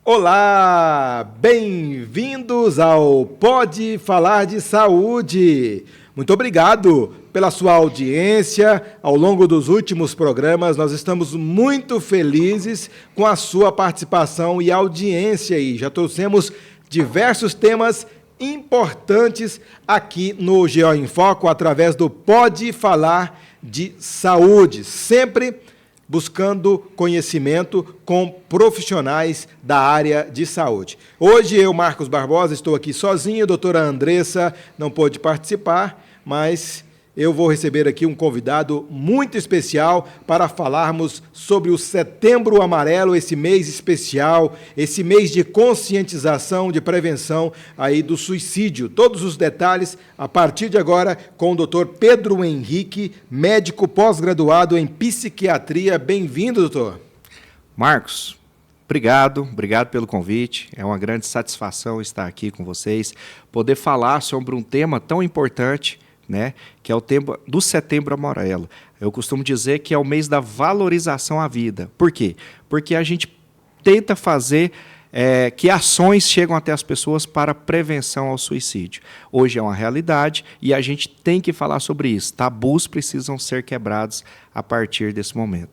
Olá, bem-vindos ao Pode Falar de Saúde. Muito obrigado pela sua audiência. Ao longo dos últimos programas, nós estamos muito felizes com a sua participação e audiência aí. Já trouxemos diversos temas importantes aqui no GO em Foco através do Pode Falar de Saúde, sempre buscando conhecimento com profissionais da área de saúde. Hoje eu, Marcos Barbosa, estou aqui sozinho, a doutora Andressa não pôde participar, mas eu vou receber aqui um convidado muito especial para falarmos sobre o Setembro Amarelo, esse mês especial, esse mês de conscientização, de prevenção aí do suicídio. Todos os detalhes a partir de agora com o Dr. Pedro Henrique, médico pós-graduado em psiquiatria. Bem-vindo, doutor. Marcos, obrigado pelo convite. É uma grande satisfação estar aqui com vocês, poder falar sobre um tema tão importante, né, que é o tema do Setembro Amarelo. Eu costumo dizer que é o mês da valorização à vida. Por quê? Porque a gente tenta fazer que ações chegam até as pessoas para prevenção ao suicídio. Hoje é uma realidade e a gente tem que falar sobre isso. Tabus precisam ser quebrados a partir desse momento.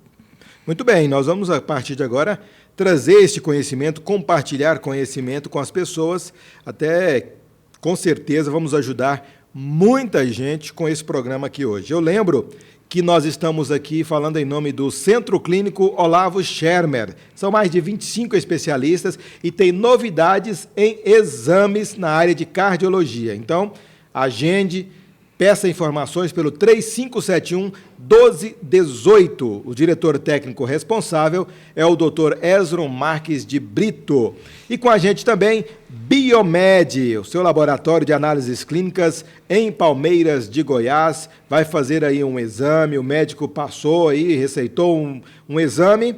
Muito bem, nós vamos, a partir de agora, trazer este conhecimento, compartilhar conhecimento com as pessoas, até, com certeza, vamos ajudar muita gente com esse programa aqui hoje. Eu lembro que nós estamos aqui falando em nome do Centro Clínico Olavo Schermer. São mais de 25 especialistas e tem novidades em exames na área de cardiologia. Então, agende, peça informações pelo 3571-1218. O diretor técnico responsável é o Dr. Ezron Marques de Brito. E com a gente também, Biomed, o seu laboratório de análises clínicas em Palmeiras de Goiás. Vai fazer aí um exame, o médico passou aí, receitou um exame.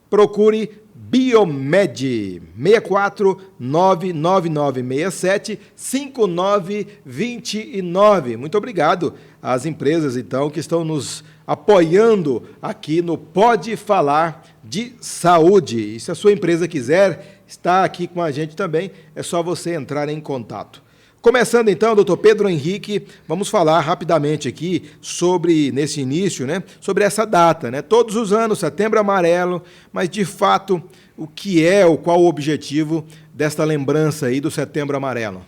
Procure Biomed, 64999675929. Muito obrigado às empresas, então, que estão nos apoiando aqui no Pode Falar de Saúde. E se a sua empresa quiser estar aqui com a gente também, é só você entrar em contato. Começando então, doutor Pedro Henrique, vamos falar rapidamente aqui sobre, nesse início, né, sobre essa data, né? Todos os anos, Setembro Amarelo, mas de fato, qual o objetivo desta lembrança aí do Setembro Amarelo?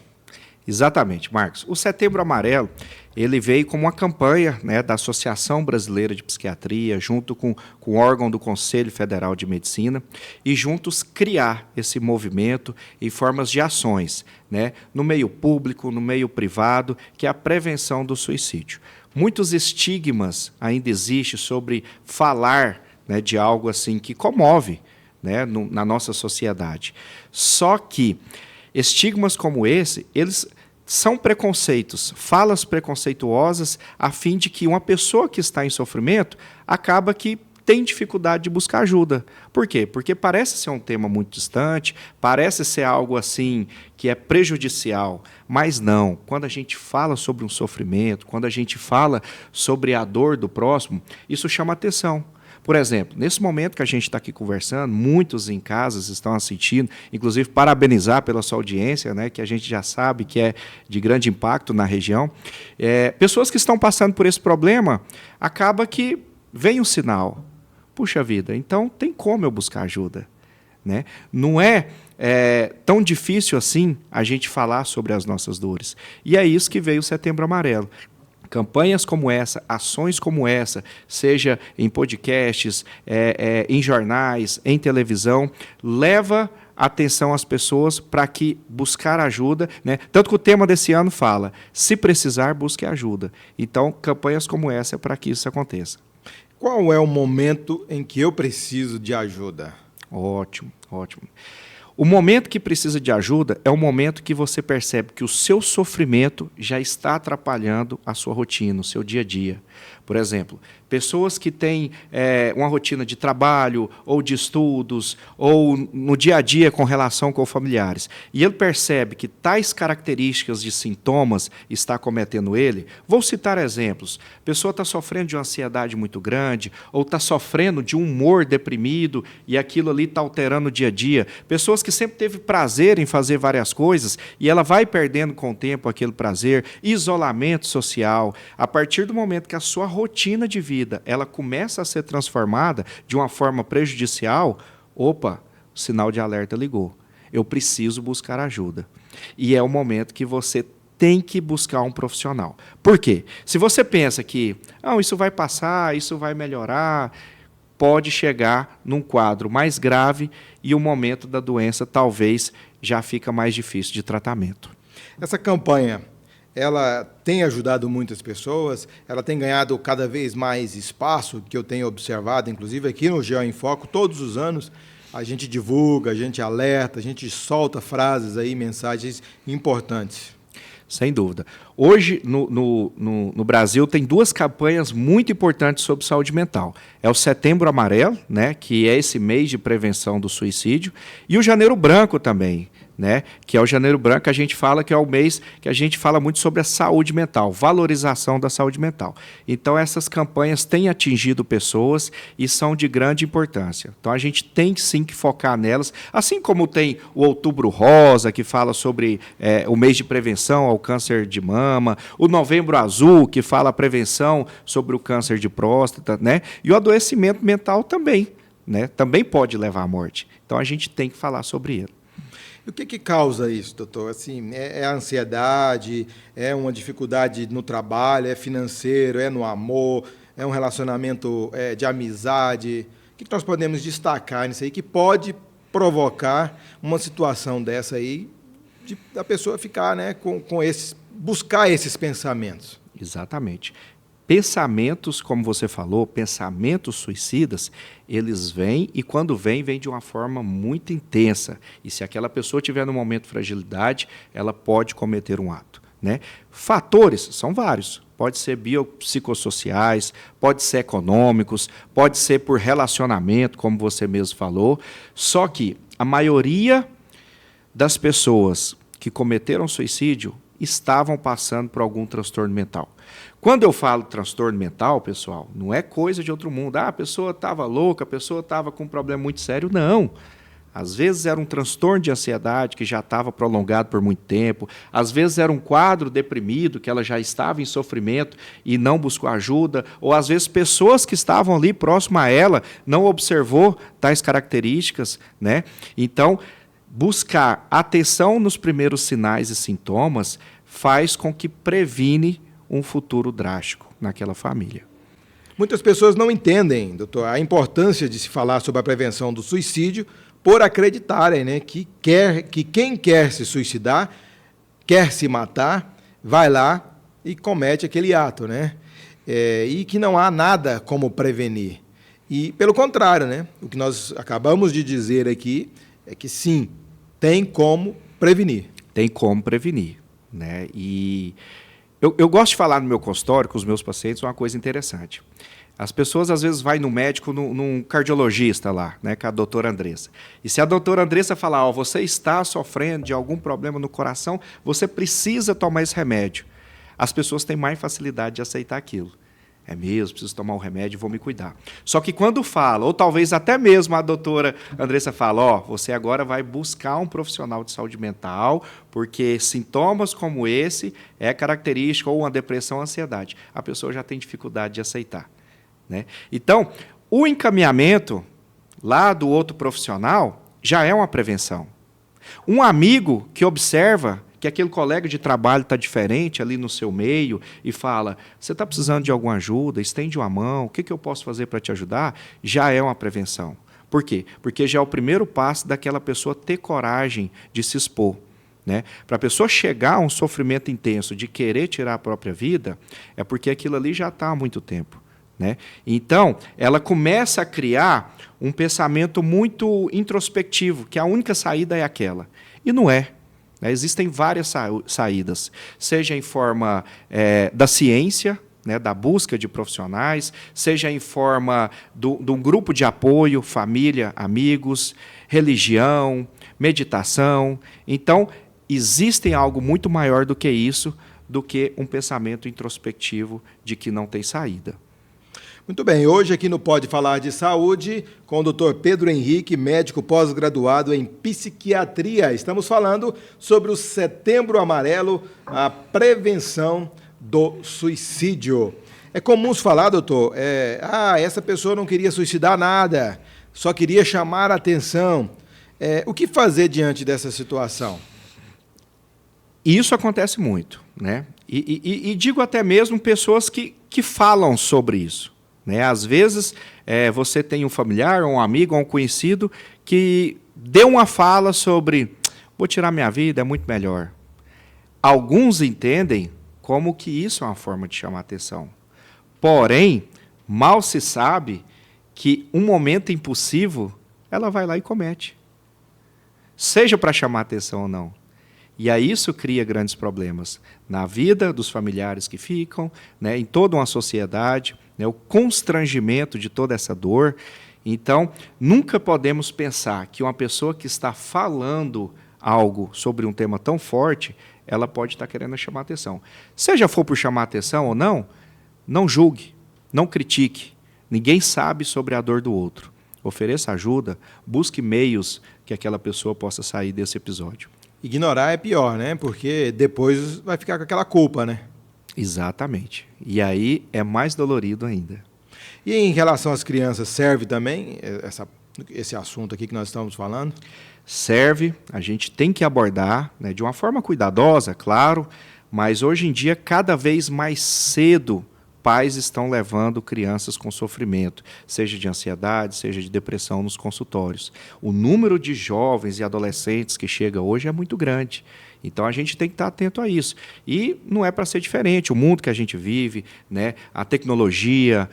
Exatamente, Marcos. O Setembro Amarelo, ele veio como uma campanha, né, da Associação Brasileira de Psiquiatria, junto com o órgão do Conselho Federal de Medicina, e juntos criar esse movimento em formas de ações, né, no meio público, no meio privado, que é a prevenção do suicídio. Muitos estigmas ainda existem sobre falar, né, de algo assim que comove, né, na nossa sociedade. Só que estigmas como esse, eles são preconceitos, falas preconceituosas, a fim de que uma pessoa que está em sofrimento acaba que tem dificuldade de buscar ajuda. Por quê? Porque parece ser um tema muito distante, parece ser algo assim que é prejudicial, mas não. Quando a gente fala sobre um sofrimento, quando a gente fala sobre a dor do próximo, isso chama atenção. Por exemplo, nesse momento que a gente está aqui conversando, muitos em casas estão assistindo, inclusive parabenizar pela sua audiência, né, que a gente já sabe que é de grande impacto na região. Pessoas que estão passando por esse problema, acaba que vem um sinal. Puxa vida, então tem como eu buscar ajuda, né? Não é tão difícil assim a gente falar sobre as nossas dores. E é isso que veio o Setembro Amarelo. Campanhas como essa, ações como essa, seja em podcasts, em jornais, em televisão, leva atenção às pessoas para que buscar ajuda, né? Tanto que o tema desse ano fala, se precisar, busque ajuda. Então, campanhas como essa é para que isso aconteça. Qual é o momento em que eu preciso de ajuda? Ótimo, ótimo. O momento que precisa de ajuda é o momento que você percebe que o seu sofrimento já está atrapalhando a sua rotina, o seu dia a dia. Por exemplo, pessoas que têm uma rotina de trabalho ou de estudos ou no dia a dia com relação com familiares, e ele percebe que tais características de sintomas está cometendo ele. Vou citar exemplos. A pessoa está sofrendo de uma ansiedade muito grande ou está sofrendo de um humor deprimido e aquilo ali está alterando o dia a dia. Pessoas que que sempre teve prazer em fazer várias coisas e ela vai perdendo com o tempo aquele prazer, isolamento social, a partir do momento que a sua rotina de vida ela começa a ser transformada de uma forma prejudicial, opa, o sinal de alerta ligou. Eu preciso buscar ajuda. E é o momento que você tem que buscar um profissional. Por quê? Se você pensa que isso vai passar, isso vai melhorar, pode chegar num quadro mais grave e o momento da doença talvez já fica mais difícil de tratamento. Essa campanha, ela tem ajudado muitas pessoas, ela tem ganhado cada vez mais espaço, que eu tenho observado, inclusive aqui no Geo em Foco, todos os anos, a gente divulga, a gente alerta, a gente solta frases aí, mensagens importantes. Sem dúvida. Hoje, no Brasil, tem duas campanhas muito importantes sobre saúde mental. É o Setembro Amarelo, né, que é esse mês de prevenção do suicídio, e o Janeiro Branco também, né, que é o Janeiro Branco, a gente fala que é o mês que a gente fala muito sobre a saúde mental, valorização da saúde mental. Então, essas campanhas têm atingido pessoas e são de grande importância. Então, a gente tem sim que focar nelas, assim como tem o Outubro Rosa, que fala sobre o mês de prevenção ao câncer de mama, o Novembro Azul, que fala a prevenção sobre o câncer de próstata, né, e o adoecimento mental também, né, também pode levar à morte. Então, a gente tem que falar sobre ele. E o que causa isso, doutor? Assim, é a ansiedade, é uma dificuldade no trabalho, é financeiro, é no amor, é um relacionamento de amizade? O que nós podemos destacar nisso aí que pode provocar uma situação dessa aí, da pessoa ficar, né, buscar esses pensamentos? Exatamente. Pensamentos, como você falou, pensamentos suicidas, eles vêm e quando vêm de uma forma muito intensa. E se aquela pessoa tiver no momento de fragilidade, ela pode cometer um ato, né? Fatores são vários. Pode ser biopsicossociais, pode ser econômicos, pode ser por relacionamento, como você mesmo falou. Só que a maioria das pessoas que cometeram suicídio estavam passando por algum transtorno mental. Quando eu falo transtorno mental, pessoal, não é coisa de outro mundo. A pessoa estava louca, a pessoa estava com um problema muito sério. Não. Às vezes era um transtorno de ansiedade que já estava prolongado por muito tempo. Às vezes era um quadro deprimido que ela já estava em sofrimento e não buscou ajuda. Ou às vezes pessoas que estavam ali próximo a ela não observou tais características, né? Então, buscar atenção nos primeiros sinais e sintomas faz com que previne um futuro drástico naquela família. Muitas pessoas não entendem, doutor, a importância de se falar sobre a prevenção do suicídio por acreditarem, né, que quem quer se suicidar, quer se matar, vai lá e comete aquele ato, né? E que não há nada como prevenir. E, pelo contrário, né, o que nós acabamos de dizer aqui é que, sim, tem como prevenir. Tem como prevenir, né? E eu gosto de falar no meu consultório com os meus pacientes uma coisa interessante. As pessoas, às vezes, vão no médico, num cardiologista lá, né, com a doutora Andressa. E se a doutora Andressa falar, você está sofrendo de algum problema no coração, você precisa tomar esse remédio. As pessoas têm mais facilidade de aceitar aquilo. É mesmo, preciso tomar um remédio e vou me cuidar. Só que quando fala, ou talvez até mesmo a doutora Andressa fala, você agora vai buscar um profissional de saúde mental, porque sintomas como esse é característica ou uma depressão ou ansiedade. A pessoa já tem dificuldade de aceitar, né? Então, o encaminhamento lá do outro profissional já é uma prevenção. Um amigo que observa que aquele colega de trabalho está diferente ali no seu meio e fala, você está precisando de alguma ajuda, estende uma mão, o que eu posso fazer para te ajudar? Já é uma prevenção. Por quê? Porque já é o primeiro passo daquela pessoa ter coragem de se expor, né? Para a pessoa chegar a um sofrimento intenso de querer tirar a própria vida, é porque aquilo ali já está há muito tempo, né? Então, ela começa a criar um pensamento muito introspectivo, que a única saída é aquela. E não é. Existem várias saídas, seja em forma da ciência, né, da busca de profissionais, seja em forma de um grupo de apoio, família, amigos, religião, meditação. Então, existe algo muito maior do que isso, do que um pensamento introspectivo de que não tem saída. Muito bem, hoje aqui no Pode Falar de Saúde, com o Dr. Pedro Henrique, médico pós-graduado em psiquiatria. Estamos falando sobre o Setembro Amarelo, a prevenção do suicídio. É comum se falar, doutor, essa pessoa não queria suicidar nada, só queria chamar a atenção. O que fazer diante dessa situação? Isso acontece muito, né? E digo até mesmo pessoas que falam sobre isso. Né? Às vezes, você tem um familiar, um amigo, um conhecido que deu uma fala sobre vou tirar minha vida, é muito melhor. Alguns entendem como que isso é uma forma de chamar atenção. Porém, mal se sabe que um momento impulsivo, ela vai lá e comete. Seja para chamar atenção ou não. E aí isso cria grandes problemas na vida dos familiares que ficam, né, em toda uma sociedade, né, o constrangimento de toda essa dor. Então, nunca podemos pensar que uma pessoa que está falando algo sobre um tema tão forte, ela pode estar querendo chamar atenção. Seja for por chamar atenção ou não, não julgue, não critique. Ninguém sabe sobre a dor do outro. Ofereça ajuda, busque meios que aquela pessoa possa sair desse episódio. Ignorar é pior, né? Porque depois vai ficar com aquela culpa, né? Exatamente. E aí é mais dolorido ainda. E em relação às crianças, serve também esse assunto aqui que nós estamos falando? Serve, a gente tem que abordar, né, de uma forma cuidadosa, claro, mas hoje em dia, cada vez mais cedo, pais estão levando crianças com sofrimento, seja de ansiedade, seja de depressão nos consultórios. O número de jovens e adolescentes que chega hoje é muito grande. Então, a gente tem que estar atento a isso. E não é para ser diferente. O mundo que a gente vive, né, a tecnologia,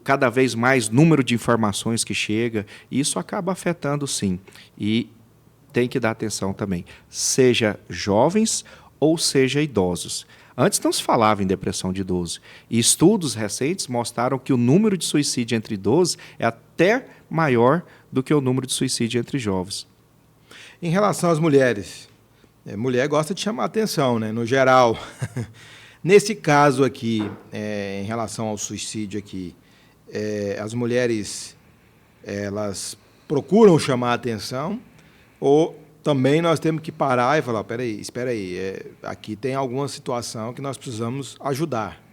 cada vez mais número de informações que chega, isso acaba afetando, sim. E tem que dar atenção também. Seja jovens ou seja idosos. Antes não se falava em depressão de idoso. E estudos recentes mostraram que o número de suicídio entre idosos é até maior do que o número de suicídio entre jovens. Em relação às mulheres, mulher gosta de chamar atenção, né, no geral. Nesse caso aqui, em relação ao suicídio aqui, as mulheres elas procuram chamar atenção ou também nós temos que parar e falar, espera aí, aqui tem alguma situação que nós precisamos ajudar.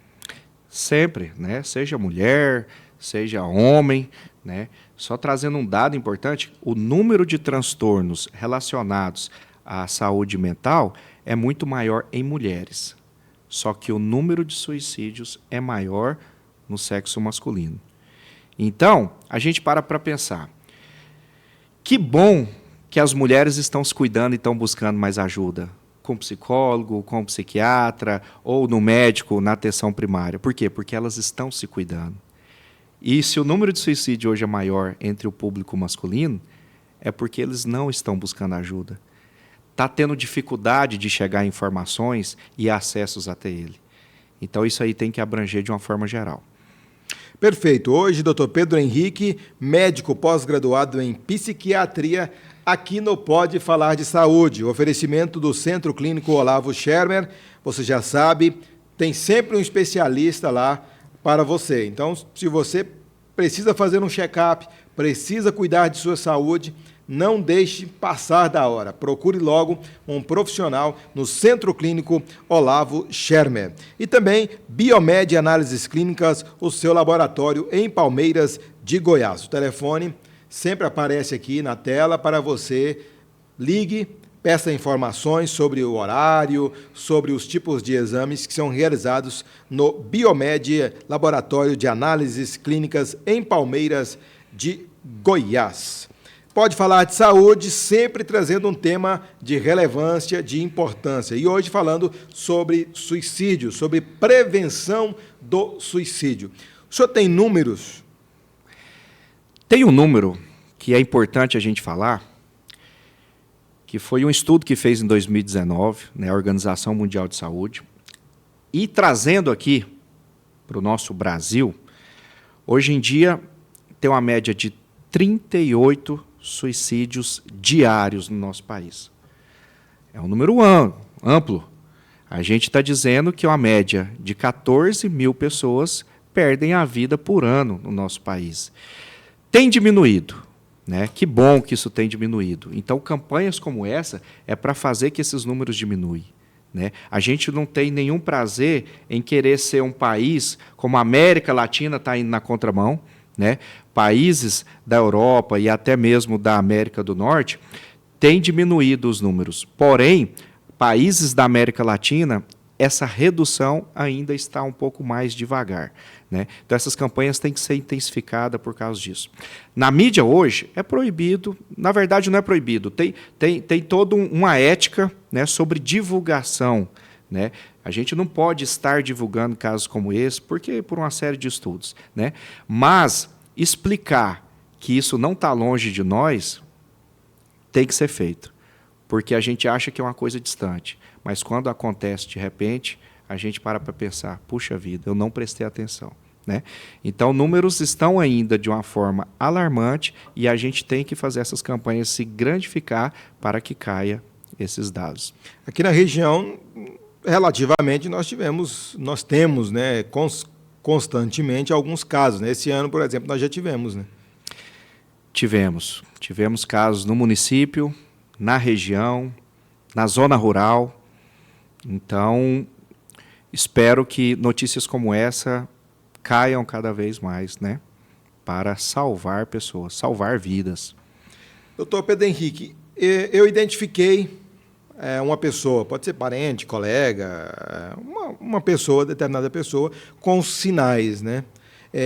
Sempre, né? Seja mulher, seja homem, né? Só trazendo um dado importante, o número de transtornos relacionados à saúde mental é muito maior em mulheres. Só que o número de suicídios é maior no sexo masculino. Então, a gente para pensar. Que bom que as mulheres estão se cuidando e estão buscando mais ajuda, com psicólogo, com psiquiatra, ou no médico, na atenção primária. Por quê? Porque elas estão se cuidando. E se o número de suicídio hoje é maior entre o público masculino, é porque eles não estão buscando ajuda. Está tendo dificuldade de chegar a informações e acessos até ele. Então, isso aí tem que abranger de uma forma geral. Perfeito. Hoje, Dr. Pedro Henrique, médico pós-graduado em psiquiatria, aqui no Pode Falar de Saúde. O oferecimento do Centro Clínico Olavo Schermer, você já sabe, tem sempre um especialista lá para você. Então, se você precisa fazer um check-up, precisa cuidar de sua saúde, não deixe passar da hora. Procure logo um profissional no Centro Clínico Olavo Schermer. E também Biomed Análises Clínicas, o seu laboratório em Palmeiras de Goiás. O telefone sempre aparece aqui na tela para você. Ligue, peça informações sobre o horário, sobre os tipos de exames que são realizados no Biomed Laboratório de Análises Clínicas em Palmeiras de Goiás. Pode Falar de Saúde, sempre trazendo um tema de relevância, de importância. E hoje falando sobre suicídio, sobre prevenção do suicídio. O senhor tem números? Tem um número que é importante a gente falar, que foi um estudo que fez em 2019, né, a Organização Mundial de Saúde, e trazendo aqui para o nosso Brasil, hoje em dia tem uma média de 38 suicídios diários no nosso país. É um número amplo. A gente está dizendo que é uma média de 14 mil pessoas perdem a vida por ano no nosso país. Tem diminuído, né? Que bom que isso tem diminuído. Então, campanhas como essa é para fazer que esses números diminuem, né? A gente não tem nenhum prazer em querer ser um país como a América Latina está indo na contramão, né? Países da Europa e até mesmo da América do Norte têm diminuído os números. Porém, países da América Latina, essa redução ainda está um pouco mais devagar, né? Então, essas campanhas têm que ser intensificadas por causa disso. Na mídia hoje, é proibido, na verdade não é proibido, tem toda uma ética, né, sobre divulgação, né? A gente não pode estar divulgando casos como esse, porque por uma série de estudos, né? Mas explicar que isso não está longe de nós tem que ser feito, porque a gente acha que é uma coisa distante. Mas quando acontece de repente, a gente para pensar, puxa vida, eu não prestei atenção, né? Então, números estão ainda de uma forma alarmante e a gente tem que fazer essas campanhas se grandificar para que caia esses dados. Aqui na região, relativamente, nós temos, né, constantemente alguns casos, né? Esse ano, por exemplo, nós já tivemos, né? Tivemos casos no município, na região, na zona rural. Então, espero que notícias como essa caiam cada vez mais, né? Para salvar pessoas, salvar vidas. Doutor Pedro Henrique, eu identifiquei uma pessoa, pode ser parente, colega, uma pessoa, determinada pessoa, com sinais, né?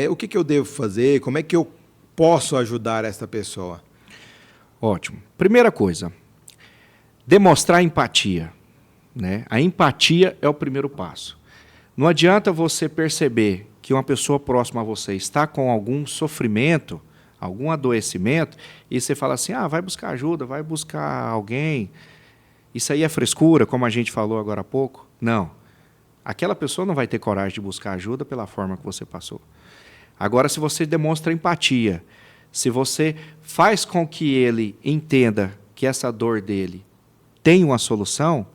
O que eu devo fazer? Como é que eu posso ajudar essa pessoa? Ótimo. Primeira coisa, demonstrar empatia, né? A empatia é o primeiro passo. Não adianta você perceber que uma pessoa próxima a você está com algum sofrimento, algum adoecimento, e você fala assim, vai buscar ajuda, vai buscar alguém. Isso aí é frescura, como a gente falou agora há pouco? Não. Aquela pessoa não vai ter coragem de buscar ajuda pela forma que você passou. Agora, se você demonstra empatia, se você faz com que ele entenda que essa dor dele tem uma solução,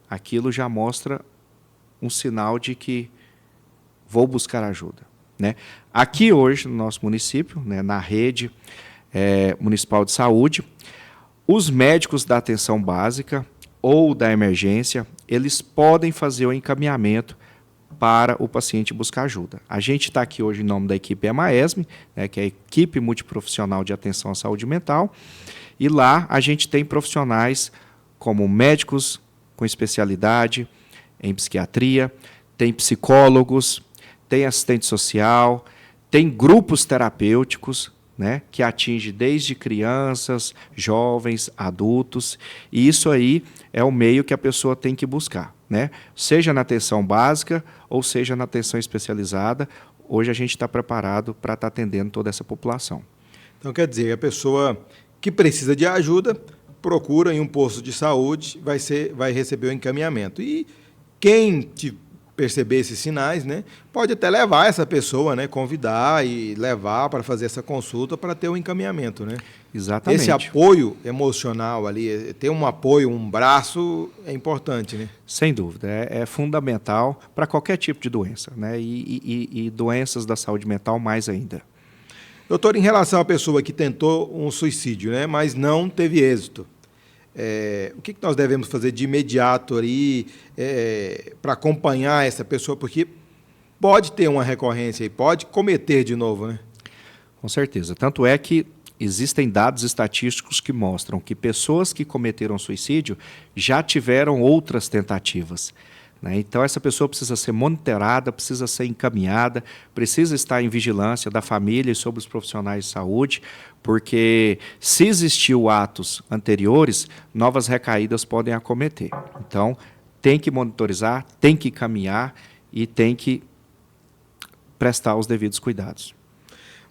aquilo já mostra um sinal de que vou buscar ajuda, né? Aqui hoje, no nosso município, né, na rede municipal de saúde, os médicos da atenção básica ou da emergência, eles podem fazer o encaminhamento para o paciente buscar ajuda. A gente está aqui hoje em nome da equipe EMAESM, né, que é a Equipe Multiprofissional de Atenção à Saúde Mental, e lá a gente tem profissionais como médicos com especialidade em psiquiatria, tem psicólogos, tem assistente social, tem grupos terapêuticos, né, que atinge desde crianças, jovens, adultos, e isso aí é o meio que a pessoa tem que buscar, né? Seja na atenção básica ou seja na atenção especializada, hoje a gente está preparado para estar atendendo toda essa população. Então, quer dizer, a pessoa que precisa de ajuda procura em um posto de saúde, vai receber o encaminhamento. E quem perceber esses sinais, né, pode até levar essa pessoa, né, convidar e levar para fazer essa consulta para ter o encaminhamento, né? Exatamente. Esse apoio emocional ali, ter um apoio, um braço, é importante, né? Sem dúvida, é fundamental para qualquer tipo de doença, né? E doenças da saúde mental mais ainda. Doutor, em relação à pessoa que tentou um suicídio, né, mas não teve êxito, o que nós devemos fazer de imediato ali para acompanhar essa pessoa? Porque pode ter uma recorrência e pode cometer de novo, né? Com certeza. Tanto é que existem dados estatísticos que mostram que pessoas que cometeram suicídio já tiveram outras tentativas, né? Então, essa pessoa precisa ser monitorada, precisa ser encaminhada, precisa estar em vigilância da família e sobre os profissionais de saúde, porque se existiu atos anteriores, novas recaídas podem acometer. Então, tem que monitorizar, tem que caminhar e tem que prestar os devidos cuidados.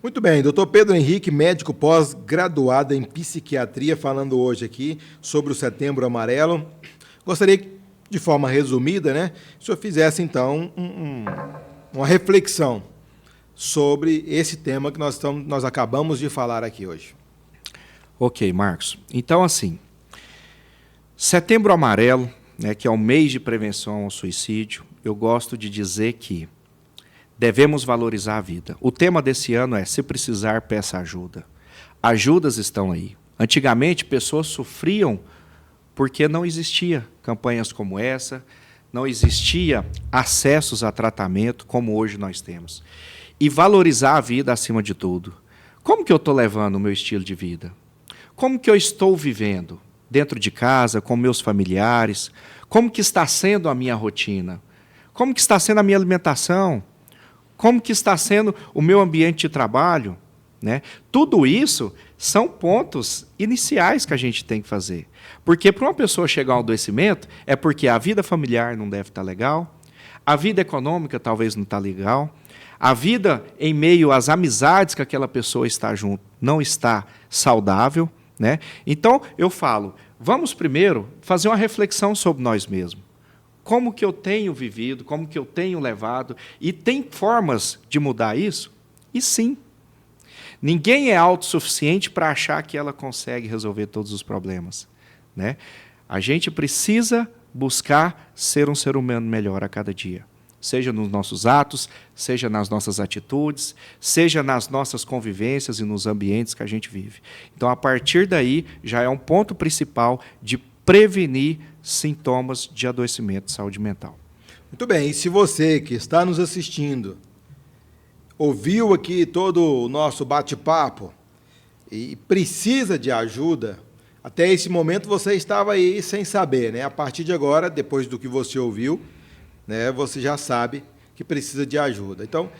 Muito bem, doutor Pedro Henrique, médico pós-graduado em psiquiatria, falando hoje aqui sobre o Setembro Amarelo. Gostaria que, de forma resumida, né, o senhor fizesse, então, uma reflexão sobre esse tema que nós acabamos de falar aqui hoje. Ok, Marcos. Então, assim, Setembro Amarelo, né, que é o mês de prevenção ao suicídio, eu gosto de dizer que devemos valorizar a vida. O tema desse ano é: se precisar, peça ajuda. Ajudas estão aí. Antigamente, pessoas sofriam porque não existia campanhas como essa, não existia acessos a tratamento como hoje nós temos. E valorizar a vida acima de tudo. Como que eu estou levando o meu estilo de vida? Como que eu estou vivendo? Dentro de casa, com meus familiares? Como que está sendo a minha rotina? Como que está sendo a minha alimentação? Como que está sendo o meu ambiente de trabalho? Né? Tudo isso são pontos iniciais que a gente tem que fazer. Porque para uma pessoa chegar ao adoecimento, é porque a vida familiar não deve estar legal, a vida econômica talvez não está legal, a vida em meio às amizades que aquela pessoa está junto não está saudável. Né? Então, eu falo, vamos primeiro fazer uma reflexão sobre nós mesmos. Como que eu tenho vivido, como que eu tenho levado, e tem formas de mudar isso? E sim. Ninguém é autossuficiente para achar que ela consegue resolver todos os problemas. Né? A gente precisa buscar ser um ser humano melhor a cada dia. Seja nos nossos atos, seja nas nossas atitudes, seja nas nossas convivências e nos ambientes que a gente vive. Então, a partir daí, já é um ponto principal de prevenir sintomas de adoecimento de saúde mental. Muito bem, e se você que está nos assistindo ouviu aqui todo o nosso bate-papo e precisa de ajuda, até esse momento você estava aí sem saber, né? A partir de agora, depois do que você ouviu, né, você já sabe que precisa de ajuda. Então,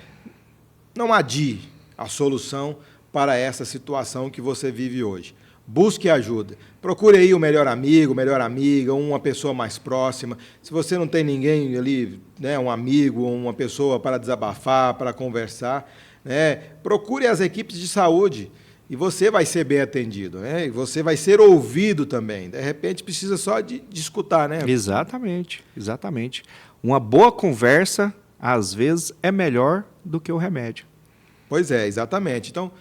não adie a solução para essa situação que você vive hoje. Busque ajuda. Procure aí o melhor amigo, melhor amiga, uma pessoa mais próxima. Se você não tem ninguém ali, né, um amigo, uma pessoa para desabafar, para conversar, né, procure as equipes de saúde e você vai ser bem atendido, né? E você vai ser ouvido também. De repente, precisa só de escutar, né? Exatamente, exatamente. Uma boa conversa, às vezes, é melhor do que o remédio. Pois é, exatamente. Então,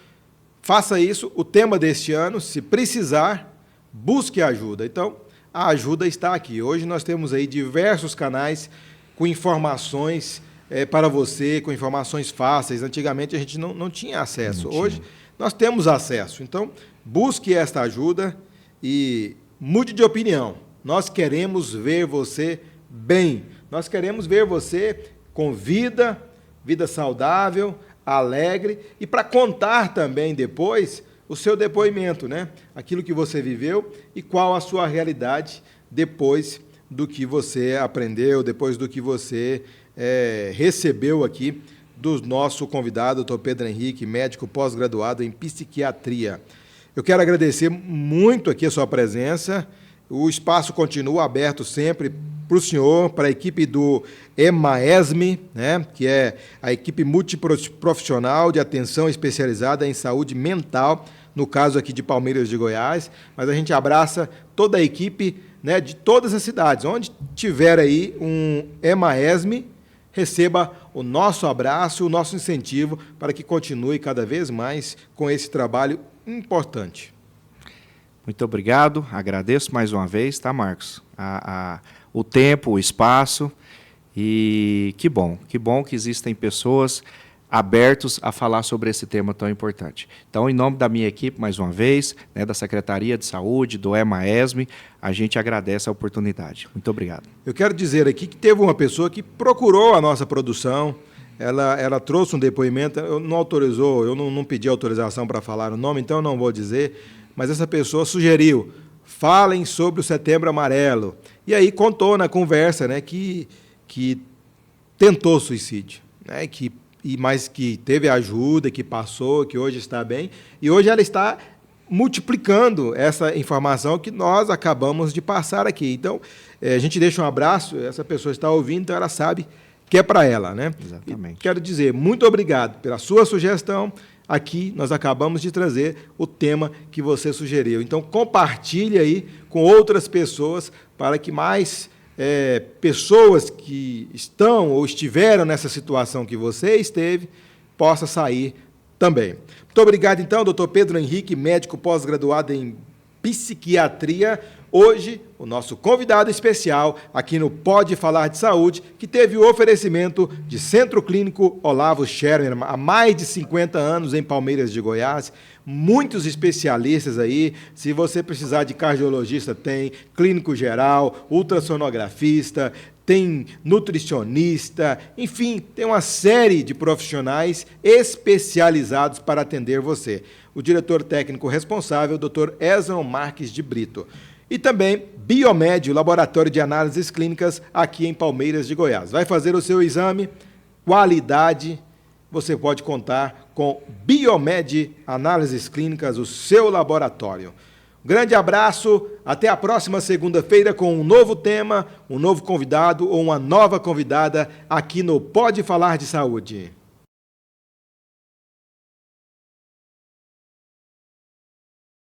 faça isso. O tema deste ano, se precisar, busque ajuda. Então, a ajuda está aqui. Hoje nós temos aí diversos canais com informações para você, com informações fáceis. Antigamente a gente não tinha acesso. Não tinha. Hoje nós temos acesso. Então, busque esta ajuda e mude de opinião. Nós queremos ver você bem. Nós queremos ver você com vida, vida saudável, alegre, e para contar também depois o seu depoimento, né? Aquilo que você viveu e qual a sua realidade depois do que você aprendeu, depois do que você recebeu aqui do nosso convidado, Dr. Pedro Henrique, médico pós-graduado em psiquiatria. Eu quero agradecer muito aqui a sua presença. O espaço continua aberto sempre para o senhor, para a equipe do EMAESM, né, que é a equipe multiprofissional de atenção especializada em saúde mental, no caso aqui de Palmeiras de Goiás, mas a gente abraça toda a equipe, né, de todas as cidades. Onde tiver aí um EMAESM, receba o nosso abraço, o nosso incentivo para que continue cada vez mais com esse trabalho importante. Muito obrigado, agradeço mais uma vez, tá, Marcos? O tempo, o espaço, e que bom que existem pessoas abertas a falar sobre esse tema tão importante. Então, em nome da minha equipe, mais uma vez, né, da Secretaria de Saúde, do EMAESM, a gente agradece a oportunidade. Muito obrigado. Eu quero dizer aqui que teve uma pessoa que procurou a nossa produção, ela trouxe um depoimento, eu não pedi autorização para falar o nome, então eu não vou dizer, mas essa pessoa sugeriu, falem sobre o Setembro Amarelo. E aí contou na conversa, né, que tentou suicídio, né, mas que teve ajuda, que passou, que hoje está bem. E hoje ela está multiplicando essa informação que nós acabamos de passar aqui. Então, a gente deixa um abraço, essa pessoa está ouvindo, então ela sabe que é para ela, né? Exatamente. E quero dizer, muito obrigado pela sua sugestão. Aqui nós acabamos de trazer o tema que você sugeriu. Então, compartilhe aí com outras pessoas para que mais pessoas que estão ou estiveram nessa situação que você esteve possa sair também. Muito obrigado, então, doutor Pedro Henrique, médico pós-graduado em psiquiatria. Hoje, o nosso convidado especial aqui no Pode Falar de Saúde, que teve o oferecimento de Centro Clínico Olavo Schermer, há mais de 50 anos em Palmeiras de Goiás, muitos especialistas aí, se você precisar de cardiologista tem, clínico geral, ultrassonografista, tem nutricionista, enfim, tem uma série de profissionais especializados para atender você. O diretor técnico responsável, Dr. Ezron Marques de Brito. E também Biomed, o laboratório de análises clínicas aqui em Palmeiras de Goiás. Vai fazer o seu exame, qualidade, você pode contar com Biomed Análises Clínicas, o seu laboratório. Um grande abraço, até a próxima segunda-feira com um novo tema, um novo convidado ou uma nova convidada aqui no Pode Falar de Saúde.